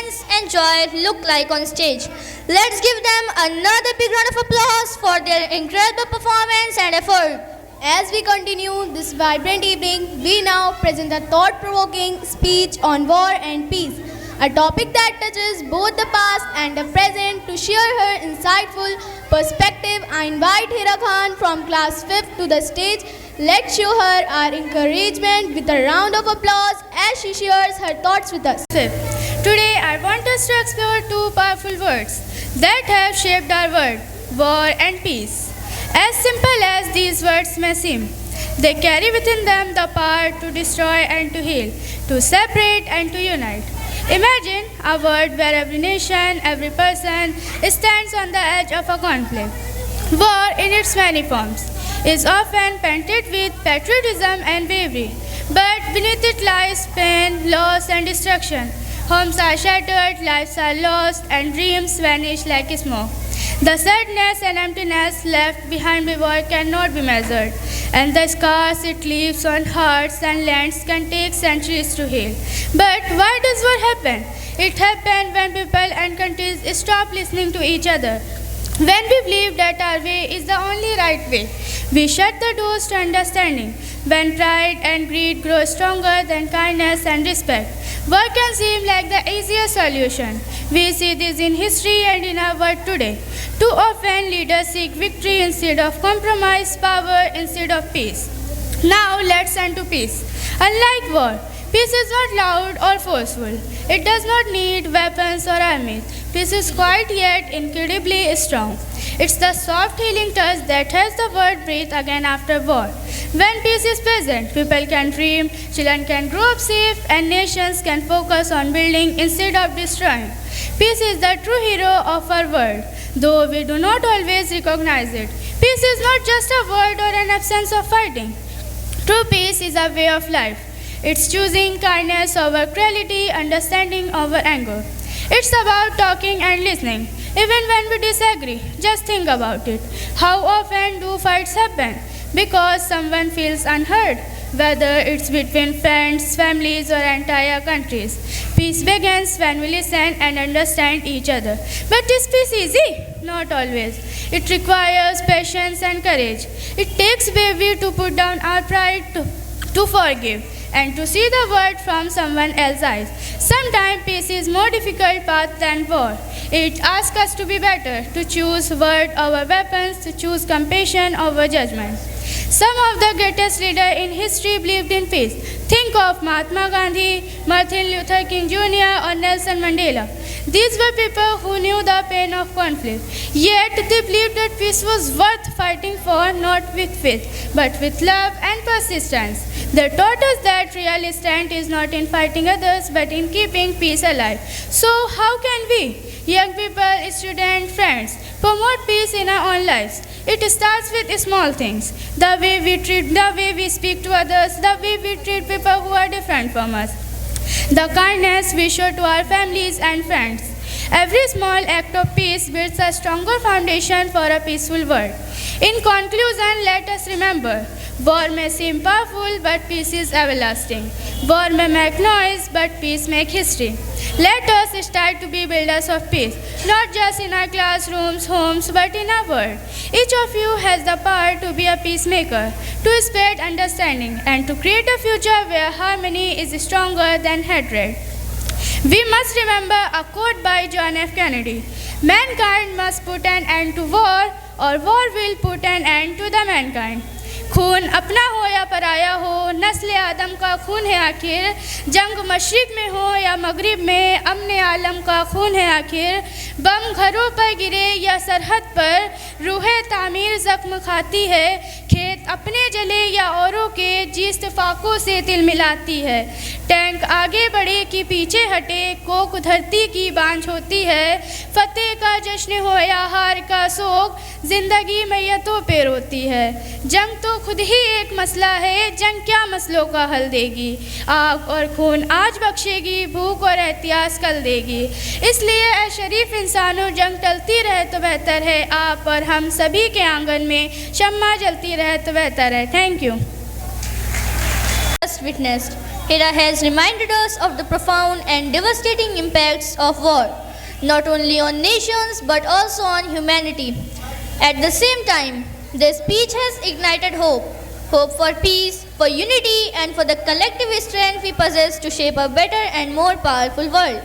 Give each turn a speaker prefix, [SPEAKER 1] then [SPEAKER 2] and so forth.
[SPEAKER 1] parents enjoy look like on stage. Let's give them another big round of applause for their incredible performance and effort.
[SPEAKER 2] As we continue this vibrant evening, we now present a thought-provoking speech on war and peace, a topic that touches both the past and the present. To share her insightful perspective, I invite Hira Khan from class 5th to the stage. Let's show her our encouragement with a round of applause as she shares her thoughts with us.
[SPEAKER 3] Today I want us to explore two powerful words that have shaped our world, war and peace. As simple as these words may seem, they carry within them the power to destroy and to heal, to separate and to unite. Imagine a world where every nation, every person stands on the edge of a conflict. War in its many forms is often painted with patriotism and bravery, but beneath it lies pain, loss and destruction. Homes are shattered, lives are lost, and dreams vanish like smoke. The sadness and emptiness left behind by war cannot be measured, and the scars it leaves on hearts and lands can take centuries to heal. But why does war happen? It happens when people and countries stop listening to each other. When we believe that our way is the only right way, we shut the doors to understanding. When pride and greed grow stronger than kindness and respect, war can seem like the easiest solution. We see this in history and in our world today. Too often, leaders seek victory instead of compromise, power instead of peace. Now, let's turn to peace. Unlike war, peace is not loud or forceful. It does not need weapons or armies. Peace is quiet yet incredibly strong. It's the soft healing touch that helps the world breathe again after war. When peace is present, people can dream, children can grow up safe, and nations can focus on building instead of destroying. Peace is the true hero of our world, though we do not always recognize it. Peace is not just a word or an absence of fighting. True peace is a way of life. It's choosing kindness over cruelty, understanding over anger. It's about talking and listening. Even when we disagree, just think about it. How often do fights happen? Because someone feels unheard, whether it's between friends, families, or entire countries. Peace begins when we listen and understand each other. But is peace easy? Not always. It requires patience and courage. It takes bravery to put down our pride, to forgive, and to see the world from someone else's eyes. Sometimes peace is more difficult path than war. It asks us to be better, to choose word over weapons, to choose compassion over judgment. Some of the greatest leaders in history believed in peace. Think of Mahatma Gandhi, Martin Luther King Jr., or Nelson Mandela. These were people who knew the pain of conflict. Yet they believed that peace was worth fighting for, not with faith, but with love and persistence. They taught us that real strength is not in fighting others, but in keeping peace alive. So how can we, young people, students, friends, promote peace in our own lives? It starts with small things. The way we treat, the way we speak to others, the way we treat people who are different from us, the kindness we show to our families and friends. Every small act of peace builds a stronger foundation for a peaceful world. In conclusion, let us remember, war may seem powerful, but peace is everlasting. War may make noise, but peace makes history. Let us start to be builders of peace, not just in our classrooms, homes, but in our world. Each of you has the power to be a peacemaker, to spread understanding, and to create a future where harmony is stronger than hatred. We must remember a quote by John F. Kennedy: mankind must put an end to war, or war will put an end to the mankind. खून अपना हो या पराया हो, नस्ल आदम का खून है आखिर, जंग मशरिक में हो या मगरिब में, अमन आलम का खून है आखिर, बम घरों पर गिरे या सरहद पर, रूह तामीर जख्म खाती है, खेत अपने जले या औरों के, जिस तफाकों से तिल मिलाती है, टैंक आगे बढ़े कि पीछे हटे, कोक धरती की बांझ होती है, फतेह का जश्न हो या हार का शोक, जिंदगी मैयतों पे रोती है। जंग तो खुद ही एक मसला है, जंग क्या मसलों का हल देगी, आग और खून आज बख्शेगी, भूख और एहतियास कल देगी। इसलिए ए शरीफ इंसानों, जंग टलती रहे तो बेहतर है, आप और हम सभी के आंगन में शम्मा जलती रहे तो बेहतर है। Thank you.
[SPEAKER 1] Just witnessed Hira has reminded us of the profound and devastating impacts of war, not only on nations but also on humanity. At the same time, the speech has ignited hope for peace, for unity, and for the collective strength we possess to shape a better and more powerful world.